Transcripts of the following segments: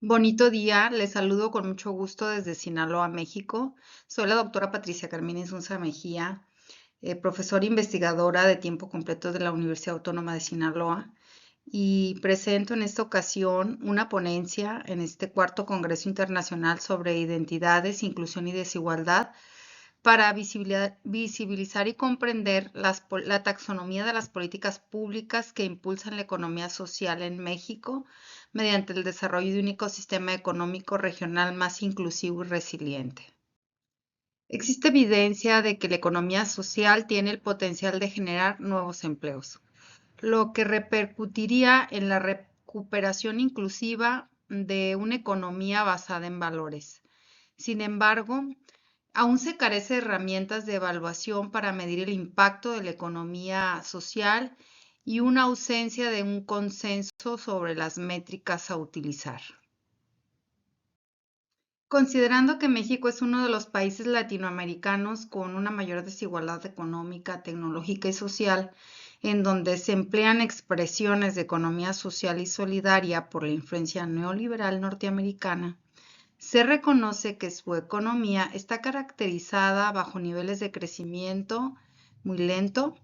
Bonito día, les saludo con mucho gusto desde Sinaloa, México. Soy la doctora Patricia Carmina Insunza Mejía, profesora investigadora de tiempo completo de la Universidad Autónoma de Sinaloa y presento en esta ocasión una ponencia en este cuarto Congreso Internacional sobre Identidades, Inclusión y Desigualdad para visibilizar y comprender la taxonomía de las políticas públicas que impulsan la economía social en México mediante el desarrollo de un ecosistema económico regional más inclusivo y resiliente. Existe evidencia de que la economía social tiene el potencial de generar nuevos empleos, lo que repercutiría en la recuperación inclusiva de una economía basada en valores. Sin embargo, aún se carece de herramientas de evaluación para medir el impacto de la economía social y una ausencia de un consenso sobre las métricas a utilizar. Considerando que México es uno de los países latinoamericanos con una mayor desigualdad económica, tecnológica y social, en donde se emplean expresiones de economía social y solidaria por la influencia neoliberal norteamericana, se reconoce que su economía está caracterizada bajo niveles de crecimiento muy lento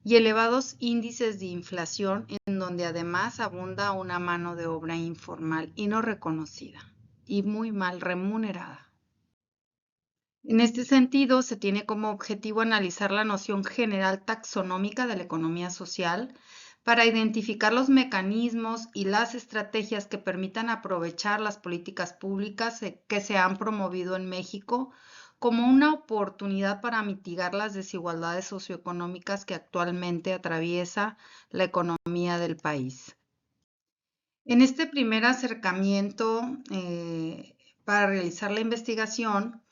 y elevados índices de inflación, en donde además abunda una mano de obra informal y no reconocida y muy mal remunerada. En este sentido, se tiene como objetivo analizar la noción general taxonómica de la economía social para identificar los mecanismos y las estrategias que permitan aprovechar las políticas públicas que se han promovido en México como una oportunidad para mitigar las desigualdades socioeconómicas que actualmente atraviesa la economía del país. En este primer acercamiento para realizar la investigación,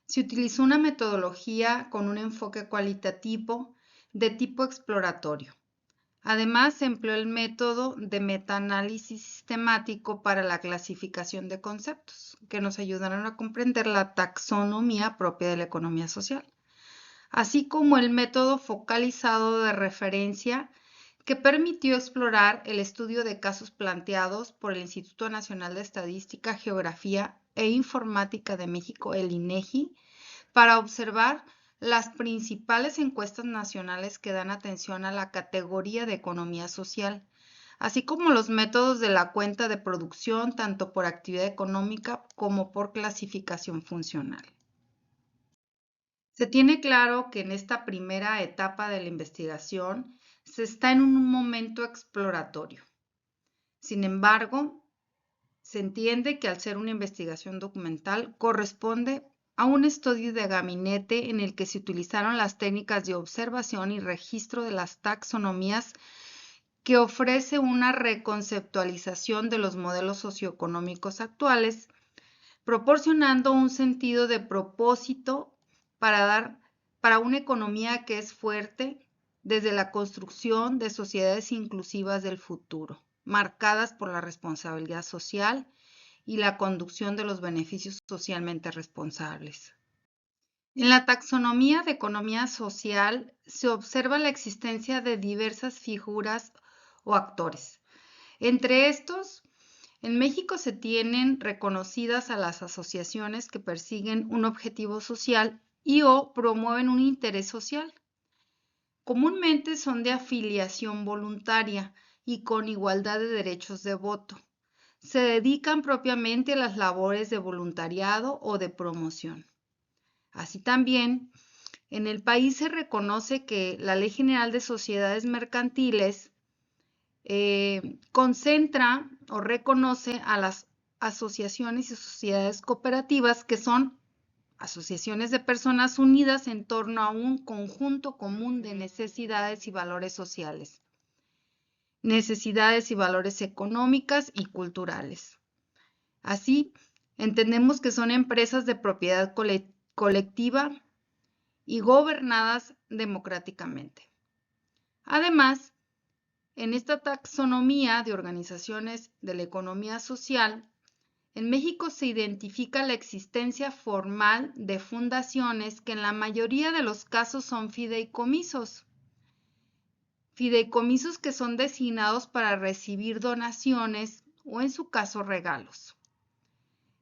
se utilizó una metodología con un enfoque cualitativo de tipo exploratorio. Además, se empleó el método de metaanálisis sistemático para la clasificación de conceptos, que nos ayudaron a comprender la taxonomía propia de la economía social, así como el método focalizado de referencia que permitió explorar el estudio de casos planteados por el Instituto Nacional de Estadística, Geografía e Informática de México, el INEGI, para observar las principales encuestas nacionales que dan atención a la categoría de economía social, así como los métodos de la cuenta de producción, tanto por actividad económica como por clasificación funcional. Se tiene claro que en esta primera etapa de la investigación se está en un momento exploratorio. Sin embargo, se entiende que al ser una investigación documental corresponde a un estudio de gabinete en el que se utilizaron las técnicas de observación y registro de las taxonomías que ofrece una reconceptualización de los modelos socioeconómicos actuales, proporcionando un sentido de propósito para una economía que es fuerte desde la construcción de sociedades inclusivas del futuro, marcadas por la responsabilidad social y la conducción de los beneficios socialmente responsables. En la taxonomía de economía social se observa la existencia de diversas figuras o actores. Entre estos, en México se tienen reconocidas a las asociaciones que persiguen un objetivo social y o promueven un interés social. Comúnmente son de afiliación voluntaria y con igualdad de derechos de voto. Se dedican propiamente a las labores de voluntariado o de promoción. Así también, en el país se reconoce que la Ley General de Sociedades Mercantiles concentra o reconoce a las asociaciones y sociedades cooperativas que son asociaciones de personas unidas en torno a un conjunto común de necesidades y valores sociales, necesidades y valores económicas y culturales. Así, entendemos que son empresas de propiedad colectiva y gobernadas democráticamente. Además, en esta taxonomía de organizaciones de la economía social, en México se identifica la existencia formal de fundaciones que en la mayoría de los casos son fideicomisos. Fideicomisos que son designados para recibir donaciones o en su caso regalos.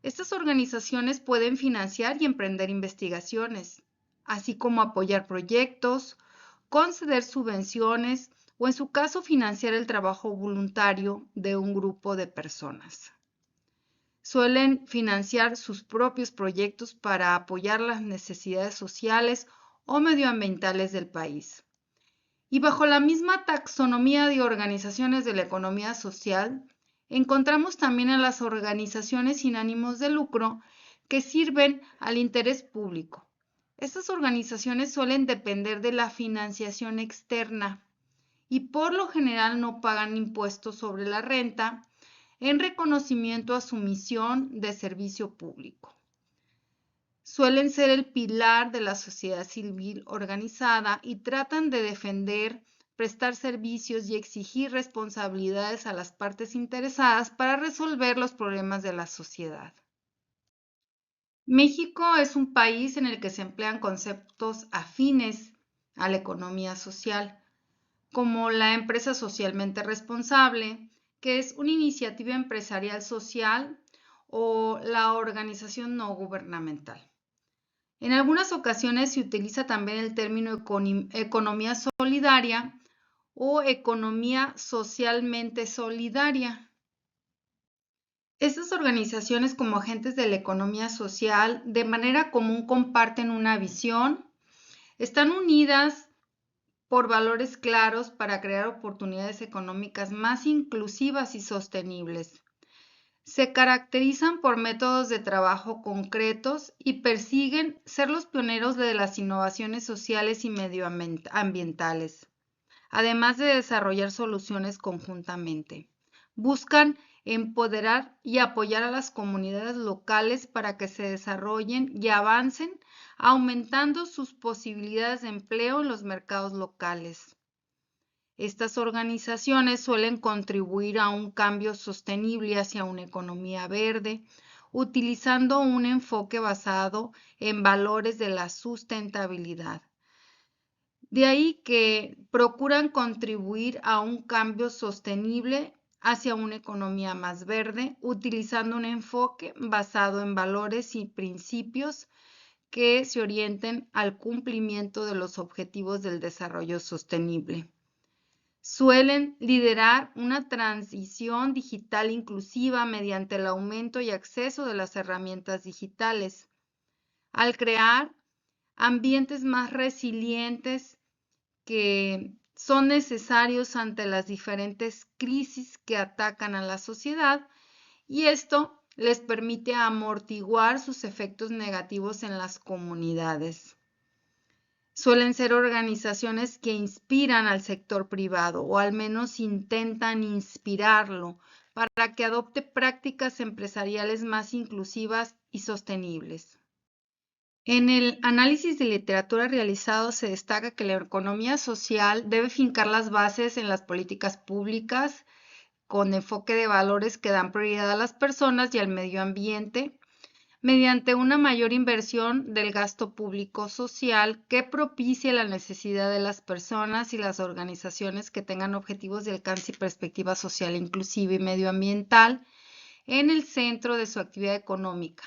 Estas organizaciones pueden financiar y emprender investigaciones, así como apoyar proyectos, conceder subvenciones o, en su caso, financiar el trabajo voluntario de un grupo de personas. Suelen financiar sus propios proyectos para apoyar las necesidades sociales o medioambientales del país. Y bajo la misma taxonomía de organizaciones de la economía social, encontramos también a las organizaciones sin ánimos de lucro que sirven al interés público. Estas organizaciones suelen depender de la financiación externa y por lo general no pagan impuestos sobre la renta en reconocimiento a su misión de servicio público. Suelen ser el pilar de la sociedad civil organizada y tratan de defender, prestar servicios y exigir responsabilidades a las partes interesadas para resolver los problemas de la sociedad. México es un país en el que se emplean conceptos afines a la economía social, como la empresa socialmente responsable, que es una iniciativa empresarial social, o la organización no gubernamental. En algunas ocasiones se utiliza también el término economía solidaria o economía socialmente solidaria. Estas organizaciones, como agentes de la economía social, de manera común comparten una visión, están unidas por valores claros para crear oportunidades económicas más inclusivas y sostenibles. Se caracterizan por métodos de trabajo concretos y persiguen ser los pioneros de las innovaciones sociales y medioambientales, además de desarrollar soluciones conjuntamente. Buscan empoderar y apoyar a las comunidades locales para que se desarrollen y avancen, aumentando sus posibilidades de empleo en los mercados locales. Estas organizaciones suelen contribuir a un cambio sostenible hacia una economía verde, utilizando un enfoque basado en valores de la sustentabilidad. De ahí que procuran contribuir a un cambio sostenible hacia una economía más verde, utilizando un enfoque basado en valores y principios que se orienten al cumplimiento de los objetivos del desarrollo sostenible. Suelen liderar una transición digital inclusiva mediante el aumento y acceso de las herramientas digitales, al crear ambientes más resilientes que son necesarios ante las diferentes crisis que atacan a la sociedad, y esto les permite amortiguar sus efectos negativos en las comunidades. Suelen ser organizaciones que inspiran al sector privado, o al menos intentan inspirarlo para que adopte prácticas empresariales más inclusivas y sostenibles. En el análisis de literatura realizado se destaca que la economía social debe fincar las bases en las políticas públicas con enfoque de valores que dan prioridad a las personas y al medio ambiente, mediante una mayor inversión del gasto público social que propicie la necesidad de las personas y las organizaciones que tengan objetivos de alcance y perspectiva social inclusiva y medioambiental en el centro de su actividad económica.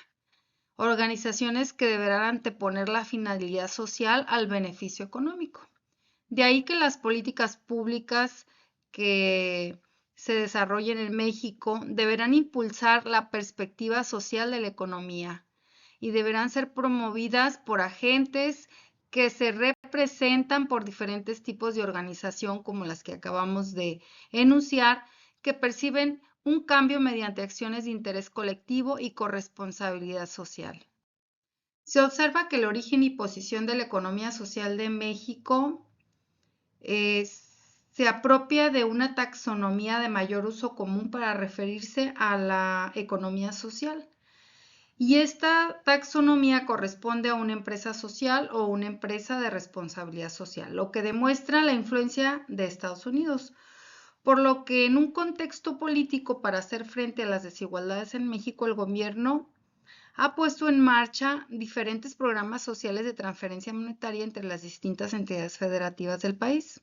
Organizaciones que deberán anteponer la finalidad social al beneficio económico. De ahí que las políticas públicas que se desarrollen en México deberán impulsar la perspectiva social de la economía y deberán ser promovidas por agentes que se representan por diferentes tipos de organización como las que acabamos de enunciar, que perciben un cambio mediante acciones de interés colectivo y corresponsabilidad social. Se observa que el origen y posición de la economía social de México se apropia de una taxonomía de mayor uso común para referirse a la economía social. Y esta taxonomía corresponde a una empresa social o una empresa de responsabilidad social, lo que demuestra la influencia de Estados Unidos. Por lo que en un contexto político para hacer frente a las desigualdades en México, el gobierno ha puesto en marcha diferentes programas sociales de transferencia monetaria entre las distintas entidades federativas del país.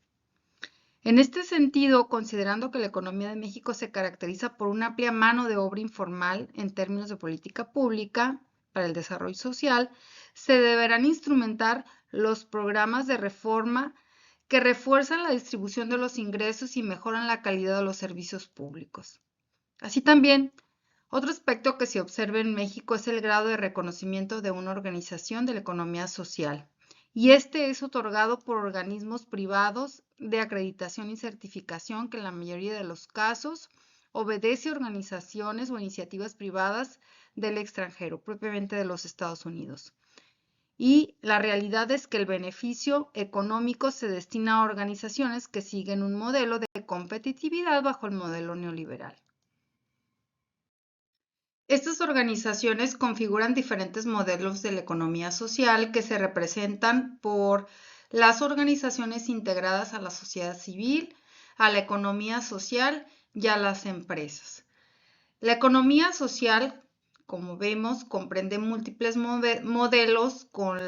En este sentido, considerando que la economía de México se caracteriza por una amplia mano de obra informal en términos de política pública para el desarrollo social, se deberán instrumentar los programas de reforma que refuerzan la distribución de los ingresos y mejoran la calidad de los servicios públicos. Así también, otro aspecto que se observa en México es el grado de reconocimiento de una organización de la economía social, y este es otorgado por organismos privados de acreditación y certificación que en la mayoría de los casos obedece a organizaciones o iniciativas privadas del extranjero, propiamente de los Estados Unidos. Y la realidad es que el beneficio económico se destina a organizaciones que siguen un modelo de competitividad bajo el modelo neoliberal. Estas organizaciones configuran diferentes modelos de la economía social que se representan por las organizaciones integradas a la sociedad civil, a la economía social y a las empresas. La economía social, como vemos, comprende múltiples modelos con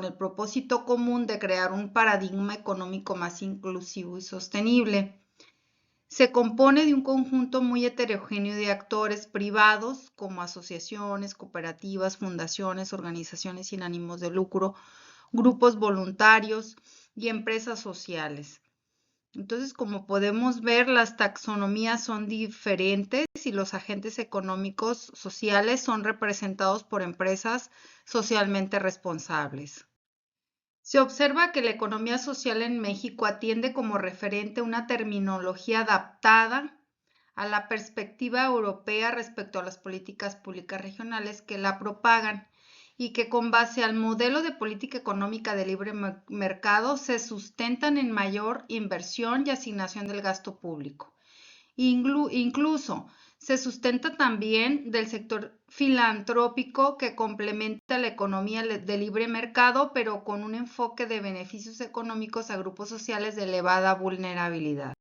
el propósito común de crear un paradigma económico más inclusivo y sostenible. Se compone de un conjunto muy heterogéneo de actores privados como asociaciones, cooperativas, fundaciones, organizaciones sin ánimos de lucro, grupos voluntarios y empresas sociales. Entonces, como podemos ver, las taxonomías son diferentes y los agentes económicos sociales son representados por empresas socialmente responsables. Se observa que la economía social en México atiende como referente una terminología adaptada a la perspectiva europea respecto a las políticas públicas regionales que la propagan y que con base al modelo de política económica de libre mercado se sustentan en mayor inversión y asignación del gasto público. Incluso se sustenta también del sector filantrópico que complementa la economía de libre mercado, pero con un enfoque de beneficios económicos a grupos sociales de elevada vulnerabilidad.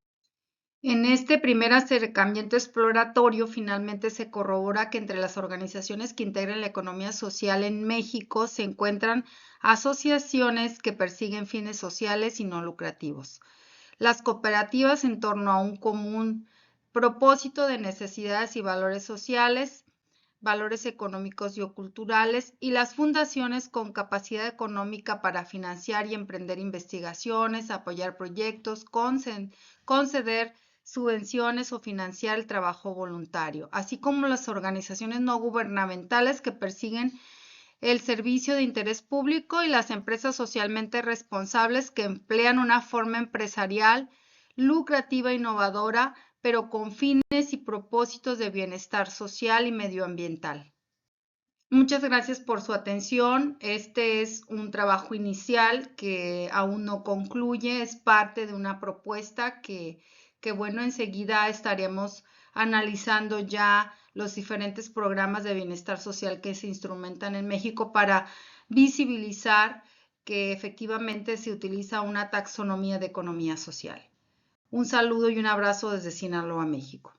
En este primer acercamiento exploratorio, finalmente se corrobora que entre las organizaciones que integran la economía social en México se encuentran asociaciones que persiguen fines sociales y no lucrativos. Las cooperativas en torno a un común propósito de necesidades y valores sociales, valores económicos y o culturales, y las fundaciones con capacidad económica para financiar y emprender investigaciones, apoyar proyectos, conceder subvenciones o financiar el trabajo voluntario, así como las organizaciones no gubernamentales que persiguen el servicio de interés público y las empresas socialmente responsables que emplean una forma empresarial lucrativa e innovadora, pero con fines y propósitos de bienestar social y medioambiental. Muchas gracias por su atención. Este es un trabajo inicial que aún no concluye, es parte de una propuesta que bueno, enseguida estaremos analizando ya los diferentes programas de bienestar social que se instrumentan en México para visibilizar que efectivamente se utiliza una taxonomía de economía social. Un saludo y un abrazo desde Sinaloa, México.